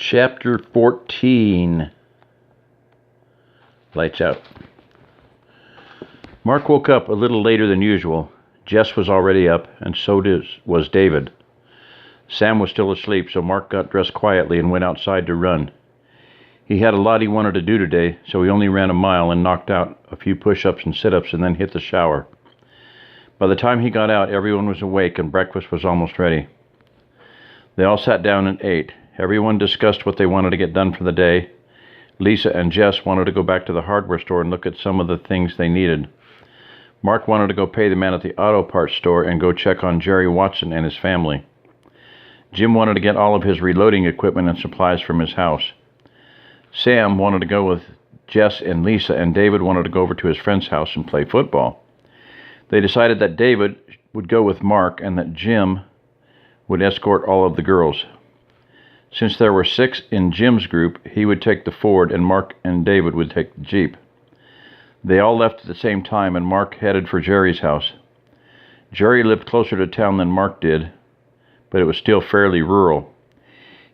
Chapter 14. Lights out. Mark woke up a little later than usual. Jess was already up, and so was David. Sam was still asleep, so Mark got dressed quietly and went outside to run. He had a lot he wanted to do today, so he only ran a mile and knocked out a few push-ups and sit-ups and then hit the shower. By the time he got out, everyone was awake and breakfast was almost ready. They all sat down and ate. Everyone discussed what they wanted to get done for the day. Lisa and Jess wanted to go back to the hardware store and look at some of the things they needed. Mark wanted to go pay the man at the auto parts store and go check on Jerry Watson and his family. Jim wanted to get all of his reloading equipment and supplies from his house. Sam wanted to go with Jess and Lisa, and David wanted to go over to his friend's house and play football. They decided that David would go with Mark and that Jim would escort all of the girls. Since there were 6 in Jim's group, he would take the Ford and Mark and David would take the Jeep. They all left at the same time, and Mark headed for Jerry's house. Jerry lived closer to town than Mark did, but it was still fairly rural.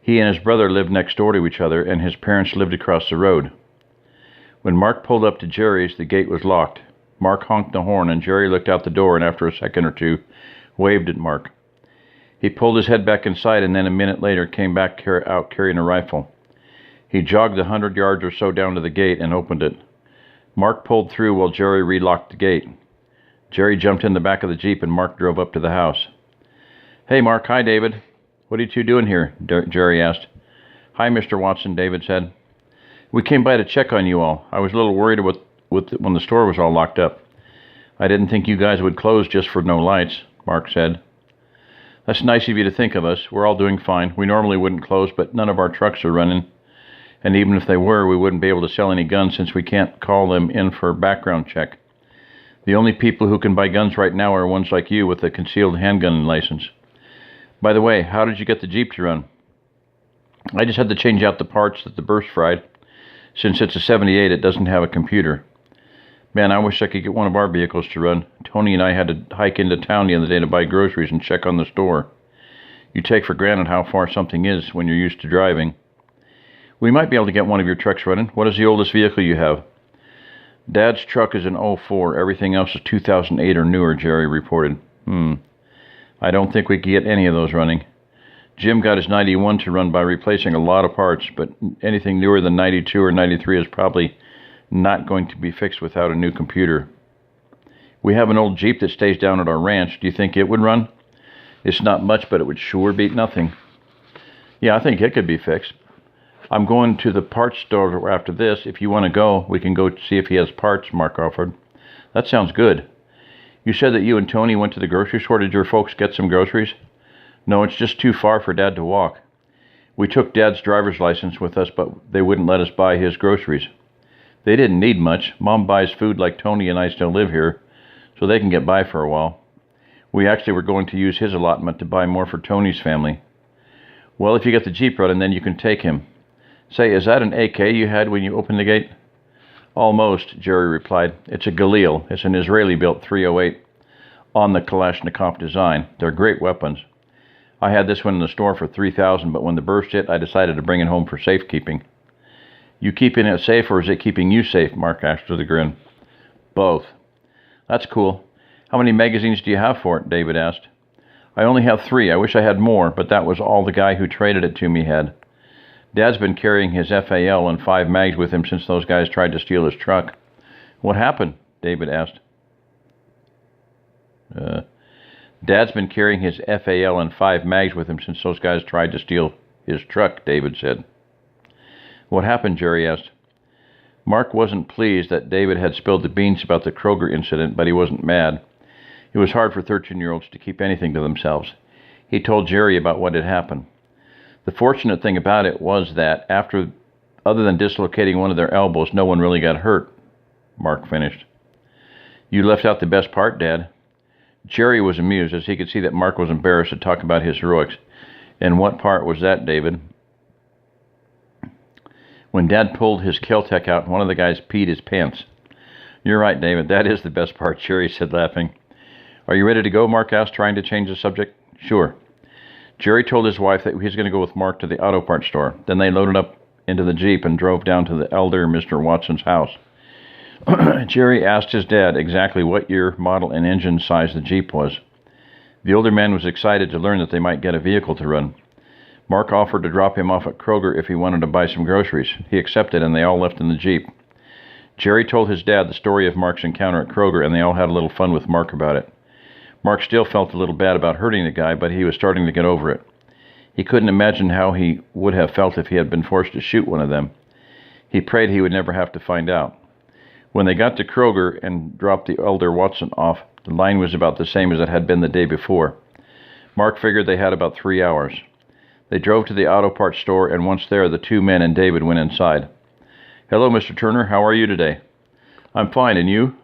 He and his brother lived next door to each other, and his parents lived across the road. When Mark pulled up to Jerry's, the gate was locked. Mark honked the horn, and Jerry looked out the door and after a second or two, waved at Mark. He pulled his head back inside and then a minute later came back out carrying a rifle. He jogged 100 yards or so down to the gate and opened it. Mark pulled through while Jerry relocked the gate. Jerry jumped in the back of the Jeep and Mark drove up to the house. "Hey, Mark. Hi, David. What are you two doing here?" Jerry asked. "Hi, Mr. Watson," David said. "We came by to check on you all. I was a little worried when the store was all locked up. I didn't think you guys would close just for no lights," Mark said. "That's nice of you to think of us. We're all doing fine. We normally wouldn't close, but none of our trucks are running. And even if they were, we wouldn't be able to sell any guns since we can't call them in for a background check. The only people who can buy guns right now are ones like you with a concealed handgun license. By the way, how did you get the Jeep to run?" "I just had to change out the parts that the burst fried. Since it's a 78, it doesn't have a computer. Man, I wish I could get one of our vehicles to run. Tony and I had to hike into town the other day to buy groceries and check on the store. You take for granted how far something is when you're used to driving. We might be able to get one of your trucks running. What is the oldest vehicle you have?" "Dad's truck is an '04. Everything else is 2008 or newer," Jerry reported. I don't think we could get any of those running. Jim got his 91 to run by replacing a lot of parts, but anything newer than 92 or 93 is probably not going to be fixed without a new computer. We have an old Jeep that stays down at our ranch. Do you think it would run? It's not much, but it would sure beat nothing." "Yeah, I think it could be fixed. I'm going to the parts store after this. If you want to go, we can go see if he has parts," Mark offered. "That sounds good. You said that you and Tony went to the grocery store. Did your folks get some groceries?" "No, it's just too far for Dad to walk. We took Dad's driver's license with us, but they wouldn't let us buy his groceries. They didn't need much. Mom buys food like Tony and I still live here, so they can get by for a while. We actually were going to use his allotment to buy more for Tony's family." "Well, if you get the Jeep running, then you can take him. Say, is that an AK you had when you opened the gate?" "Almost," Jerry replied. "It's a Galil. It's an Israeli-built .308 on the Kalashnikov design. They're great weapons. I had this one in the store for $3,000, but when the burst hit, I decided to bring it home for safekeeping." "You keeping it safe, or is it keeping you safe?" Mark asked with a grin. "Both." "That's cool. How many magazines do you have for it?" David asked. "I only have 3. I wish I had more, but that was all the guy who traded it to me had. Dad's been carrying his FAL and 5 mags with him since those guys tried to steal his truck." "What happened?" David asked. "Dad's been carrying his FAL and 5 mags with him since those guys tried to steal his truck," David said. "What happened?" Jerry asked. Mark wasn't pleased that David had spilled the beans about the Kroger incident, but he wasn't mad. It was hard for 13-year-olds to keep anything to themselves. He told Jerry about what had happened. The fortunate thing about it was that, other than dislocating one of their elbows, no one really got hurt, Mark finished. "You left out the best part, Dad." Jerry was amused, as he could see that Mark was embarrassed to talk about his heroics. "And what part was that, David?" "When Dad pulled his Kel-Tec out, one of the guys peed his pants." "You're right, David. That is the best part," Jerry said, laughing. "Are you ready to go?" Mark asked, trying to change the subject. "Sure." Jerry told his wife that he was going to go with Mark to the auto parts store. Then they loaded up into the Jeep and drove down to the elder Mr. Watson's house. Jerry asked his dad exactly what year, model, and engine size the Jeep was. The older man was excited to learn that they might get a vehicle to run. Mark offered to drop him off at Kroger if he wanted to buy some groceries. He accepted, and they all left in the Jeep. Jerry told his dad the story of Mark's encounter at Kroger, and they all had a little fun with Mark about it. Mark still felt a little bad about hurting the guy, but he was starting to get over it. He couldn't imagine how he would have felt if he had been forced to shoot one of them. He prayed he would never have to find out. When they got to Kroger and dropped the elder Watson off, the line was about the same as it had been the day before. Mark figured they had about 3 hours. They drove to the auto parts store, and once there, the two men and David went inside. "Hello, Mr. Turner. How are you today?" "I'm fine, and you?"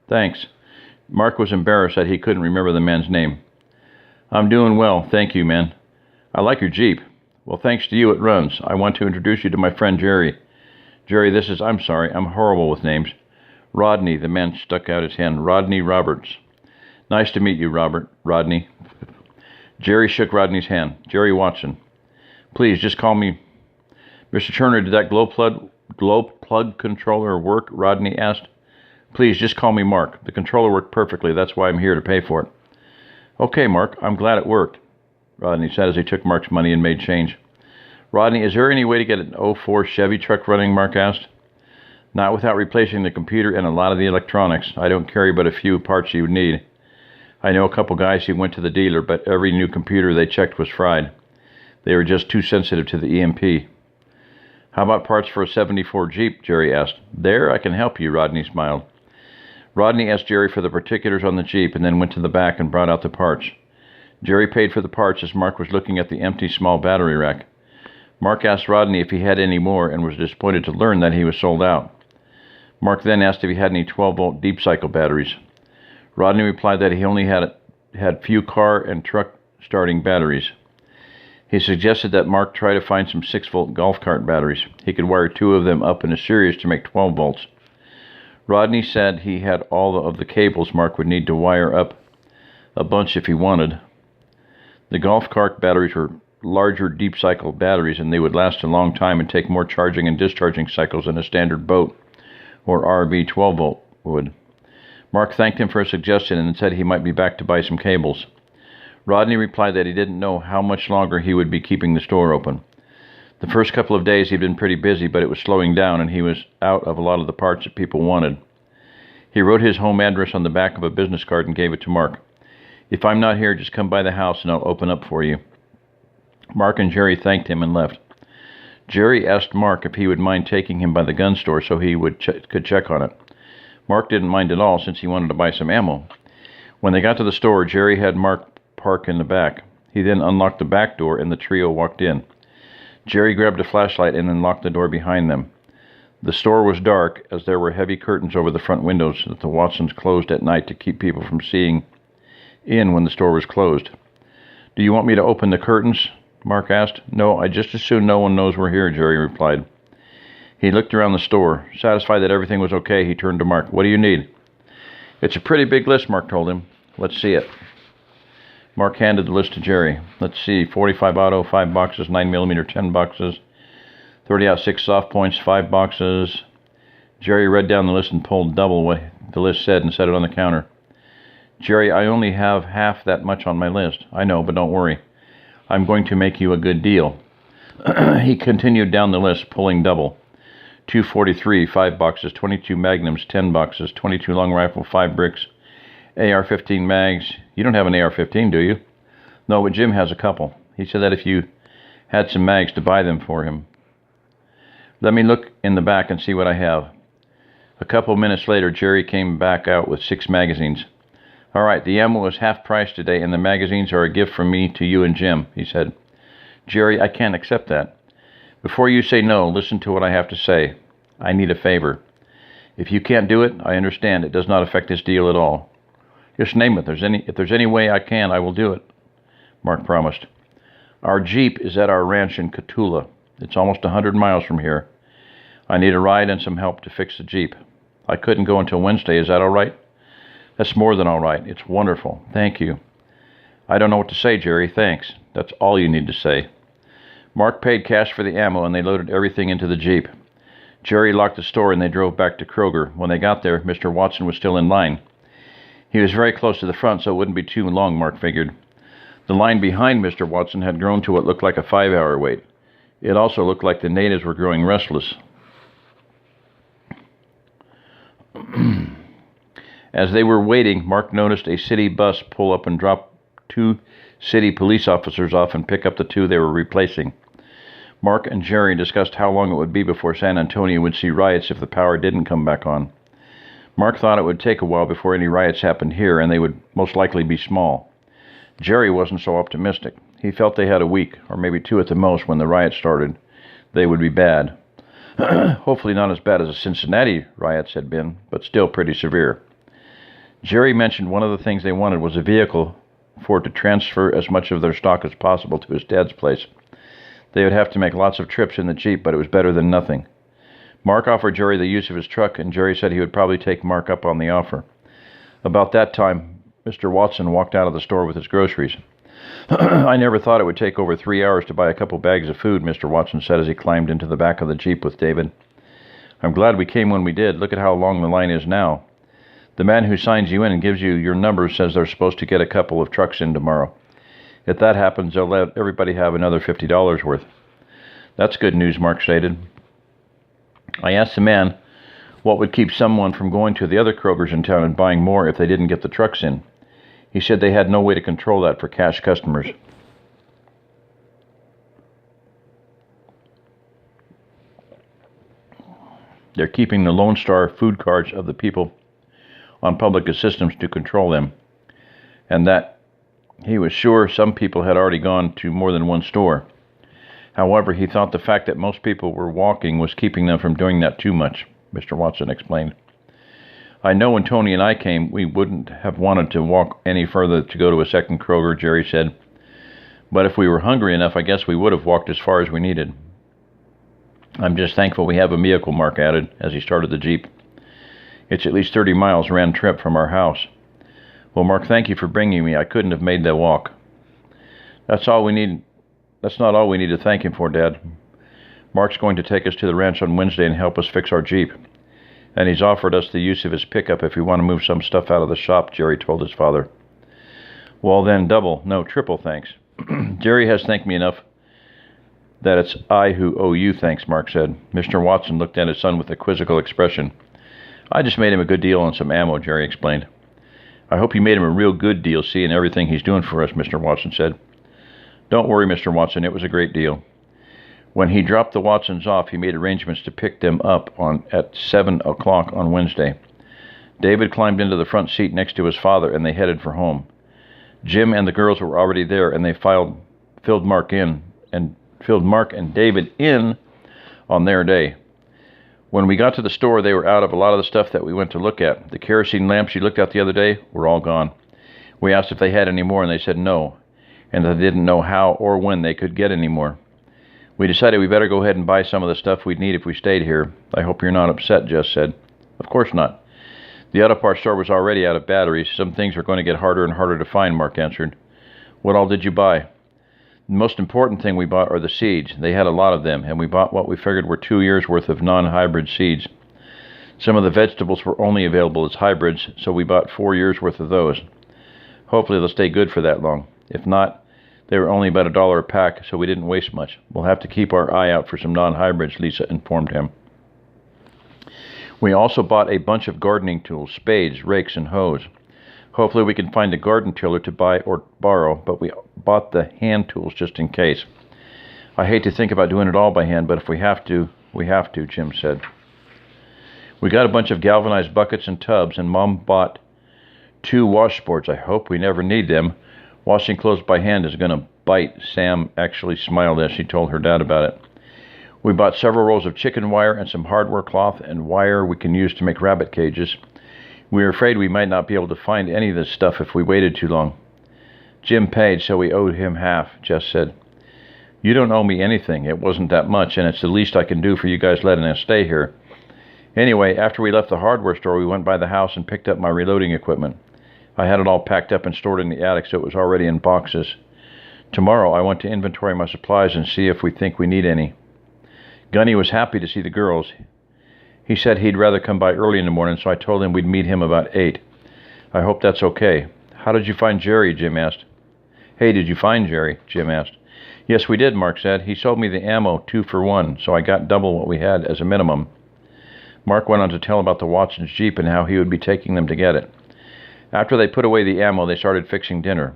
"Thanks." Mark was embarrassed that he couldn't remember the man's name. "I'm doing well, thank you, man." "I like your Jeep." "Well, thanks to you, it runs. I want to introduce you to my friend Jerry." "Jerry, this is—" "I'm sorry, I'm horrible with names." "Rodney," the man stuck out his hand. "Rodney Roberts." "Nice to meet you, Rodney." Jerry shook Rodney's hand. "Jerry Watson." "Please, just call me—" "Mr. Turner, did that glow plug controller work?" Rodney asked. "Please, just call me Mark. The controller worked perfectly. That's why I'm here to pay for it." "Okay, Mark, I'm glad it worked," Rodney said as he took Mark's money and made change. "Rodney, is there any way to get an '04 Chevy truck running?" Mark asked. "Not without replacing the computer and a lot of the electronics. I don't carry but a few parts you would need. I know a couple guys who went to the dealer, but every new computer they checked was fried. They were just too sensitive to the EMP." "How about parts for a '74 Jeep?" Jerry asked. "There, I can help you," Rodney smiled. Rodney asked Jerry for the particulars on the Jeep and then went to the back and brought out the parts. Jerry paid for the parts as Mark was looking at the empty small battery rack. Mark asked Rodney if he had any more and was disappointed to learn that he was sold out. Mark then asked if he had any 12-volt deep cycle batteries. Rodney replied that he only had few car and truck starting batteries. He suggested that Mark try to find some 6-volt golf cart batteries. He could wire 2 of them up in a series to make 12 volts. Rodney said he had all of the cables Mark would need to wire up a bunch if he wanted. The golf cart batteries were larger deep cycle batteries, and they would last a long time and take more charging and discharging cycles than a standard boat or RV 12-volt would. Mark thanked him for his suggestion and said he might be back to buy some cables. Rodney replied that he didn't know how much longer he would be keeping the store open. The first couple of days he'd been pretty busy, but it was slowing down and he was out of a lot of the parts that people wanted. He wrote his home address on the back of a business card and gave it to Mark. "If I'm not here, just come by the house and I'll open up for you." Mark and Jerry thanked him and left. Jerry asked Mark if he would mind taking him by the gun store so he could check on it. Mark didn't mind at all since he wanted to buy some ammo. When they got to the store, Jerry had Mark park in the back. He then unlocked the back door and the trio walked in. Jerry grabbed a flashlight and then locked the door behind them. The store was dark, as there were heavy curtains over the front windows that the Watsons closed at night to keep people from seeing in when the store was closed. "Do you want me to open the curtains?" Mark asked. "No, I just as soon no one knows we're here," Jerry replied. He looked around the store. Satisfied that everything was okay, he turned to Mark. "What do you need?" "It's a pretty big list," Mark told him. "Let's see it." Mark handed the list to Jerry. "Let's see, 45 auto, 5 boxes, 9mm, 10 boxes, 30-06 soft points, 5 boxes. Jerry read down the list and pulled double what the list said and set it on the counter. "Jerry, I only have half that much on my list." "I know, but don't worry. I'm going to make you a good deal." He continued down the list, pulling double. 243, 5 boxes, 22 magnums, 10 boxes, 22 long rifle, 5 bricks, AR-15 mags. "You don't have an AR-15, do you?" "No, but Jim has a couple. He said that if you had some mags to buy them for him." "Let me look in the back and see what I have." A couple minutes later, Jerry came back out with 6 magazines. "All right, the ammo is half price today, and the magazines are a gift from me to you and Jim," he said. "Jerry, I can't accept that." "Before you say no, listen to what I have to say. I need a favor. If you can't do it, I understand. It does not affect this deal at all." "Just name it. If there's any way I can, I will do it," Mark promised. "Our Jeep is at our ranch in Cotulla. It's almost 100 miles from here. I need a ride and some help to fix the Jeep. I couldn't go until Wednesday. Is that all right?" "That's more than all right. It's wonderful. Thank you." I don't know what to say, Jerry. Thanks. That's all you need to say. Mark paid cash for the ammo, and they loaded everything into the Jeep. Jerry locked the store, and they drove back to Kroger. When they got there, Mr. Watson was still in line. He was very close to the front, so it wouldn't be too long, Mark figured. The line behind Mr. Watson had grown to what looked like a 5-hour wait. It also looked like the natives were growing restless. As they were waiting, Mark noticed a city bus pull up and drop 2 city police officers off and pick up the 2 they were replacing. Mark and Jerry discussed how long it would be before San Antonio would see riots if the power didn't come back on. Mark thought it would take a while before any riots happened here, and they would most likely be small. Jerry wasn't so optimistic. He felt they had a week, or maybe 2 at the most, when the riots started. They would be bad. Hopefully not as bad as the Cincinnati riots had been, but still pretty severe. Jerry mentioned one of the things they wanted was a vehicle for it to transfer as much of their stock as possible to his dad's place. They would have to make lots of trips in the Jeep, but it was better than nothing. Mark offered Jerry the use of his truck, and Jerry said he would probably take Mark up on the offer. About that time, Mr. Watson walked out of the store with his groceries. I never thought it would take over 3 hours to buy a couple bags of food, Mr. Watson said as he climbed into the back of the Jeep with David. I'm glad we came when we did. Look at how long the line is now. The man who signs you in and gives you your number says they're supposed to get a couple of trucks in tomorrow. If that happens, they'll let everybody have another $50 worth. That's good news, Mark stated. I asked the man what would keep someone from going to the other Krogers in town and buying more if they didn't get the trucks in. He said they had no way to control that for cash customers. They're keeping the Lone Star food cards of the people on public assistance to control them, and that he was sure some people had already gone to more than one store. However, he thought the fact that most people were walking was keeping them from doing that too much, Mr. Watson explained. I know when Tony and I came, we wouldn't have wanted to walk any further to go to a second Kroger, Jerry said. But if we were hungry enough, I guess we would have walked as far as we needed. I'm just thankful we have a vehicle, Mark added, as he started the Jeep. It's at least 30 miles round trip from our house. Well, Mark, thank you for bringing me. I couldn't have made that walk. That's all we need. That's not all we need to thank him for, Dad. Mark's going to take us to the ranch on Wednesday and help us fix our Jeep. And he's offered us the use of his pickup if we want to move some stuff out of the shop, Jerry told his father. Well, then triple thanks. Jerry has thanked me enough that it's I who owe you thanks, Mark said. Mr. Watson looked at his son with a quizzical expression. I just made him a good deal on some ammo, Jerry explained. I hope you made him a real good deal, seeing everything he's doing for us, Mr. Watson said. Don't worry, Mr. Watson, it was a great deal. When he dropped the Watsons off, he made arrangements to pick them up at 7 o'clock on Wednesday. David climbed into the front seat next to his father, and they headed for home. Jim and the girls were already there, and they filled Mark and David in on their day. When we got to the store, they were out of a lot of the stuff that we went to look at. The kerosene lamps you looked at the other day were all gone. We asked if they had any more, and they said no, and they didn't know how or when they could get any more. We decided we better go ahead and buy some of the stuff we'd need if we stayed here. I hope you're not upset, Jess said. Of course not. The auto parts store was already out of batteries. Some things are going to get harder and harder to find, Mark answered. What all did you buy? The most important thing we bought are the seeds. They had a lot of them, and we bought what we figured were 2 years' worth of non-hybrid seeds. Some of the vegetables were only available as hybrids, so we bought 4 years' worth of those. Hopefully they'll stay good for that long. If not, they were only about $1 a pack, so we didn't waste much. We'll have to keep our eye out for some non-hybrids, Lisa informed him. We also bought a bunch of gardening tools, spades, rakes, and hoes. Hopefully we can find a garden tiller to buy or borrow, but we bought the hand tools just in case. I hate to think about doing it all by hand, but if we have to, Jim said. We got a bunch of galvanized buckets and tubs, and Mom bought 2 washboards. I hope we never need them. Washing clothes by hand is going to bite. Sam actually smiled as she told her dad about it. We bought several rolls of chicken wire and some hardware cloth and wire we can use to make rabbit cages. We were afraid we might not be able to find any of this stuff if we waited too long. Jim paid, so we owed him half, Jess said. You don't owe me anything. It wasn't that much, and it's the least I can do for you guys letting us stay here. Anyway, after we left the hardware store, we went by the house and picked up my reloading equipment. I had it all packed up and stored in the attic, so it was already in boxes. Tomorrow I want to inventory my supplies and see if we think we need any. Gunny was happy to see the girls. He said he'd rather come by early in the morning, so I told him we'd meet him about 8. I hope that's okay. How did you find Jerry? Jim asked. Hey, did you find Jerry? Jim asked. Yes, we did, Mark said. He sold me the ammo 2 for 1, so I got double what we had as a minimum. Mark went on to tell about the Watson's Jeep and how he would be taking them to get it. After they put away the ammo, they started fixing dinner.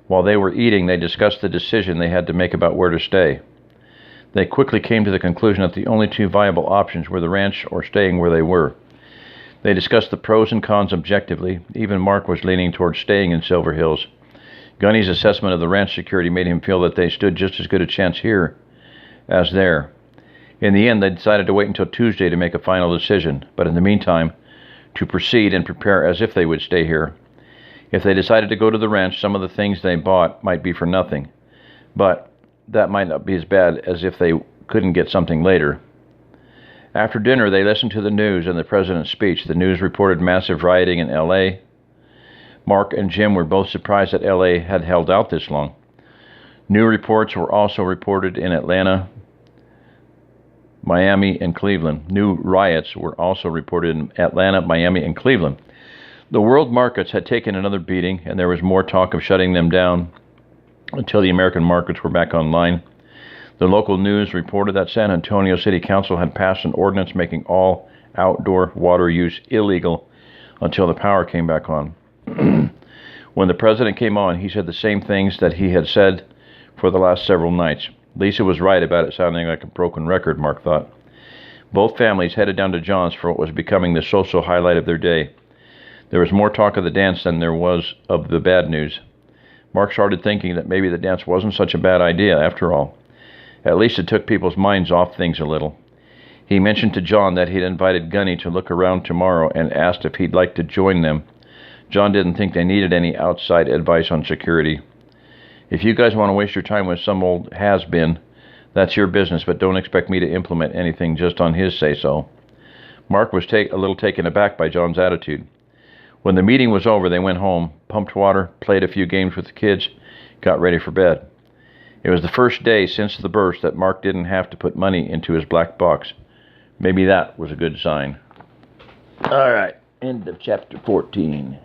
While they were eating, they discussed the decision they had to make about where to stay. They quickly came to the conclusion that the only 2 viable options were the ranch or staying where they were. They discussed the pros and cons objectively. Even Mark was leaning towards staying in Silver Hills. Gunny's assessment of the ranch security made him feel that they stood just as good a chance here as there. In the end, they decided to wait until Tuesday to make a final decision, but in the meantime, to proceed and prepare as if they would stay here. If they decided to go to the ranch, some of the things they bought might be for nothing, but that might not be as bad as if they couldn't get something later. After dinner, they listened to the news and the president's speech. The news reported massive rioting in L.A. Mark and Jim were both surprised that L.A. had held out this long. New reports were also reported in Atlanta, Miami, and Cleveland. New riots were also reported in Atlanta, Miami, and Cleveland. The world markets had taken another beating, and there was more talk of shutting them down until the American markets were back online. The local news reported that San Antonio City Council had passed an ordinance making all outdoor water use illegal until the power came back on. When the president came on, he said the same things that he had said for the last several nights. Lisa was right about it sounding like a broken record, Mark thought. Both families headed down to John's for what was becoming the social highlight of their day. There was more talk of the dance than there was of the bad news. Mark started thinking that maybe the dance wasn't such a bad idea after all. At least it took people's minds off things a little. He mentioned to John that he'd invited Gunny to look around tomorrow and asked if he'd like to join them. John didn't think they needed any outside advice on security. If you guys want to waste your time with some old has-been, that's your business, but don't expect me to implement anything just on his say-so. Mark was a little taken aback by John's attitude. When the meeting was over, they went home, pumped water, played a few games with the kids, got ready for bed. It was the first day since the burst that Mark didn't have to put money into his black box. Maybe that was a good sign. All right, end of chapter 14.